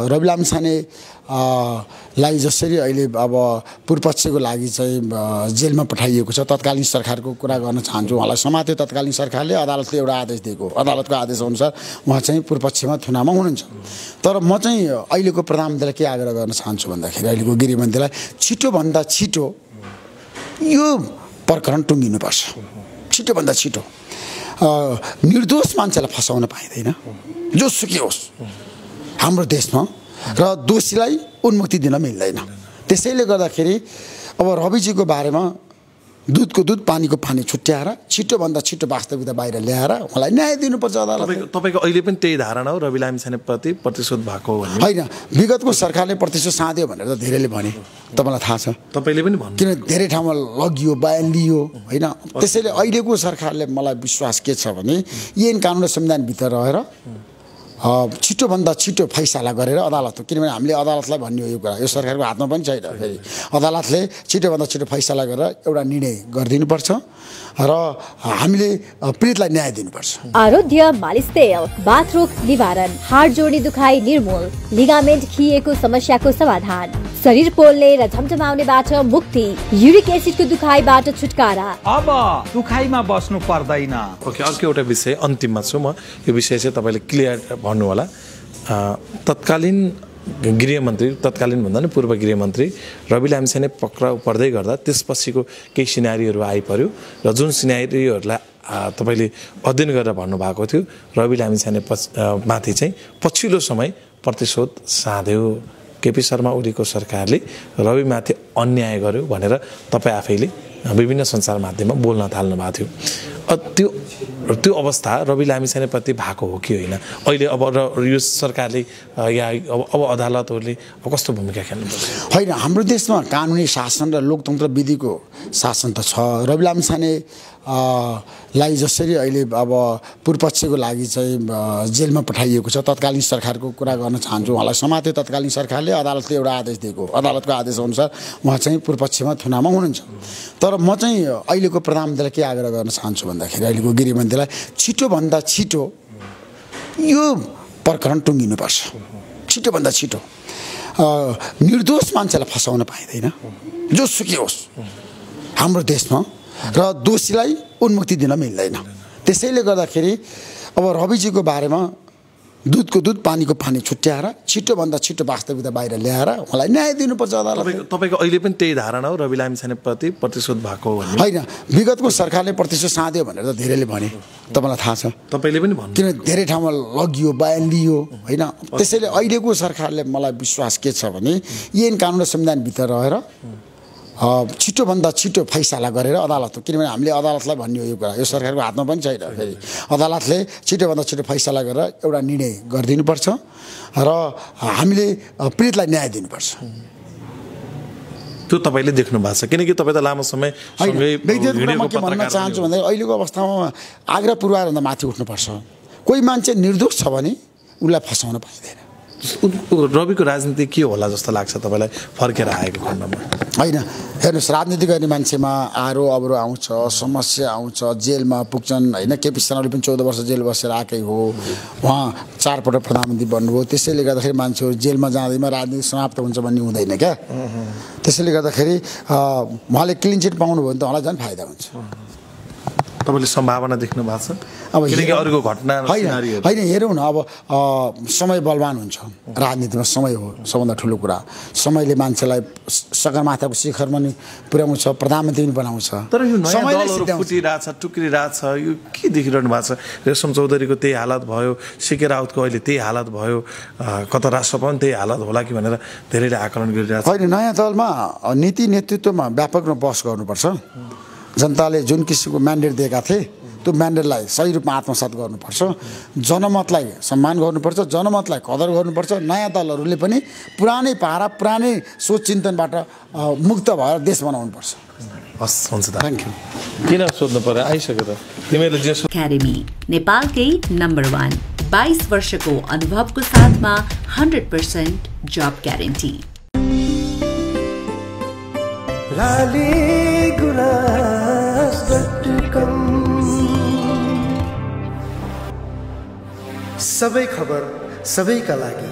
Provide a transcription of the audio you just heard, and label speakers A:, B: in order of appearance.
A: रवि लामिछाने लाई जसरी अहिले अब पूर्वपक्षको लागि चाहिँ जेलमा पठाइएको छ, तत्कालीन सरकारको कुरा गर्न चाहन्छु। उहाँलाई समात्यो तत्कालीन सरकारले, अदालतले एउटा आदेश दिएको, अदालतको आदेश अनुसार उहाँ चाहिँ पूर्वपक्षमा थुनामा हुनुहुन्छ। तर म चाहिँ अहिलेको प्रधानमन्त्रीलाई के आग्रह गर्न चाहन्छु भन्दाखेरि अहिलेको गृहमन्त्रीलाई छिटोभन्दा छिटो यो प्रकरण टुङ्गिनुपर्छ, छिटोभन्दा छिटो। निर्दोष मान्छेलाई फसाउन पाइँदैन, जोसुकै होस् हाम्रो देशमा, र दोषीलाई उन्मुक्ति दिन मिल्दैन। त्यसैले गर्दाखेरि अब रविजीको बारेमा दुधको दुध पानीको पानी छुट्याएर छिटोभन्दा छिटो वास्तविकता बाहिर ल्याएर उहाँलाई न्याय दिनुपर्छ अदालतले।
B: तपाईँको अहिले पनि त्यही धारणा हो रवि लामिछानेप्रति प्रतिशोध भएको हो?
A: होइन, विगतको सरकारले प्रतिशोध साध्यो भनेर त धेरैले भने, तपाईँलाई थाहा छ, तपाईँले पनि भन्नु, किन धेरै ठाउँमा लगियो, बयान लियो होइन। त्यसैले अहिलेको सरकारले मलाई विश्वास के छ भने ऐन कानुन र संविधानभित्र रहेर छिटोभन्दा छिटो फैसला गरेर अदालत, किनभने हामीले अदालतलाई भन्ने हो यो कुरा, यो सरकारको हातमा पनि छैन। फेरि अदालतले छिटोभन्दा छिटो फैसला गरेर एउटा निर्णय गरिदिनुपर्छ र हामीले पीडितलाई न्याय दिनुपर्छ।
C: आरोग्य मालिस तेल, बाथरोग निवारण, हाड जोड्ने दुखाइ निर्मूल, लिगामेन्ट खिएको समस्याको समाधान, शरीर पोल्ने र झमझमाउनेबाट मुक्ति, युरिक एसिडको दुखाइबाट छुटकारा।
D: अब दुखाइमा बस्नु पर्दैन।
B: ओके, अर्को एउटा विषय अन्तिममा छु म, यो विषय चाहिँ तपाईँले क्लियर भन्नु होला। तत्कालीन गृहमन्त्री, तत्कालीन भन्दा पनि पूर्व गृहमन्त्री रवि लामिछाने पक्राउ पर्दै गर्दा त्यसपछिको केही सिनारीहरू आइपर्यो र जुन सिनारीहरूलाई तपाईँले अध्ययन गरेर भन्नुभएको थियो रवि लामिछाने माथि चाहिँ पछिल्लो समय प्रतिशोध साध्यो, केपी शर्मा ओलीको सरकारले रविमाथि अन्याय गर्यो भनेर तपाईँ आफैले विभिन्न सञ्चार माध्यममा बोल्न थाल्नु भएको थियो। त्यो अवस्था रवि लामिछानेप्रति भएको हो कि होइन? अहिले अब यो सरकारले या अब अदालतहरूले कस्तो भूमिका खेल्नुपर्छ?
A: होइन, हाम्रो देशमा कानुनी शासन र लोकतन्त्र विधिको शासन त छ। रवि लामिछाने लाई जसरी अहिले अब पूर्वपक्षको लागि चाहिँ जेलमा पठाइएको छ, तत्कालीन सरकारको कुरा गर्न चाहन्छु। उहाँलाई समात्यो तत्कालीन सरकारले, अदालतले एउटा आदेश दिएको, अदालतको आदेश अनुसार उहाँ चाहिँ पूर्वपक्षमा थुनामा हुनुहुन्छ। तर म चाहिँ अहिलेको प्रधानमन्त्रीलाई के आग्रह गर्न चाहन्छु भन्दाखेरि अहिलेको गृहमन्त्रीलाई छिटोभन्दा छिटो यो प्रकरण टुङ्गिनुपर्छ, छिटोभन्दा छिटो। निर्दोष मान्छेलाई फसाउन पाइँदैन, जोसुकै होस् हाम्रो देशमा, र दोषीलाई उन्मुक्ति दिन मिल्दैन। त्यसैले गर्दाखेरि अब रविजीको बारेमा दुधको दुध पानीको पानी छुट्याएर छिटोभन्दा छिटो वास्तविकता बाहिर ल्याएर उहाँलाई न्याय दिनुपर्छ अदालतले।
B: तपाईँको अहिले पनि त्यही धारणा हो रवि लामिछानेप्रति प्रतिशोध भएको हो?
A: होइन, विगतको सरकारले प्रतिशोध साध्यो भनेर त धेरैले भने, तपाईँलाई थाहा छ, तपाईँले पनि भन्नु, किन धेरै ठाउँमा लगियो, बयान लियो होइन। त्यसैले अहिलेको सरकारले मलाई विश्वास के छ भने ऐन कानुन र संविधानभित्र रहेर छिटोभन्दा छिटो फैसला गरेर अदालत, किनभने हामीले अदालतलाई भन्ने हो यो कुरा, यो सरकारको हातमा पनि छैन। फेरि अदालतले छिटोभन्दा छिटो फैसला गरेर एउटा निर्णय गरिदिनुपर्छ र हामीले पीडितलाई न्याय दिनुपर्छ।
B: त्यो तपाईँले देख्नु भएको छ, किनकि तपाईँ त लामो समय
A: भन्न चाहन्छु भन्दा अहिलेको अवस्थामा आग्रह पूर्वाधारभन्दा माथि उठ्नुपर्छ। कोही मान्छे निर्दोष छ भने उसलाई फसाउन पाइँदैन।
B: रविको राजनीति के होला जस्तो लाग्छ तपाईँलाई फर्केर आएको खण्डमा?
A: होइन, हेर्नुहोस्, राजनीति गर्ने मान्छेमा आरो अब्रो आउँछ, समस्या आउँछ, जेलमा पुग्छन् होइन। केपी शर्मा ओली पनि 14 वर्ष जेल बसेर आएकै हो, उहाँ 4 पटक प्रधानमन्त्री बन्नुभयो। त्यसैले गर्दाखेरि मान्छेहरू जेलमा जाँदैमा राजनीति समाप्त हुन्छ भन्ने हुँदैन क्या। त्यसैले गर्दाखेरि उहाँले क्लिन चिट पाउनुभयो भने त उहाँलाई झन् फाइदा हुन्छ।
B: तपाईँले सम्भावना देख्नु भएको छ? अब किनकि अरूको घटना
A: होइन, हेरौँ न, अब समय बलवान हुन्छ राजनीतिमा, समय हो सबभन्दा ठुलो कुरा। समयले मान्छेलाई सगरमाथाको शिखरमा नि पुर्याउँछ, प्रधानमन्त्री पनि बनाउँछ।
B: तर यो नयाँ दलहरू फुटिरहेछ, टुक्रिरहेछ, यो के देखिरहनु भएको छ? रेशम चौधरीको त्यही हालत भयो, सिके राउतको अहिले त्यही हालत भयो, कता राष्ट्रसभा पनि त्यही हालत होला कि भनेर धेरैले आकलन गरिरहेछ।
A: होइन, नयाँ दलमा नीति नेतृत्वमा व्यापक रूपमा बहस गर्नुपर्छ। जनताले जुन किसिमको म्यान्डेट दिएका थिए त्यो म्यान्डेटलाई सही रूपमा आत्मसात गर्नुपर्छ, जनमतलाई सम्मान गर्नुपर्छ, जनमतलाई कदर गर्नुपर्छ। नयाँ दलहरूले पनि पुरानै पारा, पुरानै सोच चिन्तनबाट मुक्त भएर देश बनाउनुपर्छ।
B: हस्, हुन्छ त,
A: थ्याङ्क यू।
B: किन सोध्नु पर्यो, आइसक्यो त तिमीले जे
E: एकाडेमी नेपालकै नम्बर 1 22 वर्षको अनुभवको साथमा 100% जब ग्यारेन्टी।
F: सबै खबर सबैका लागि।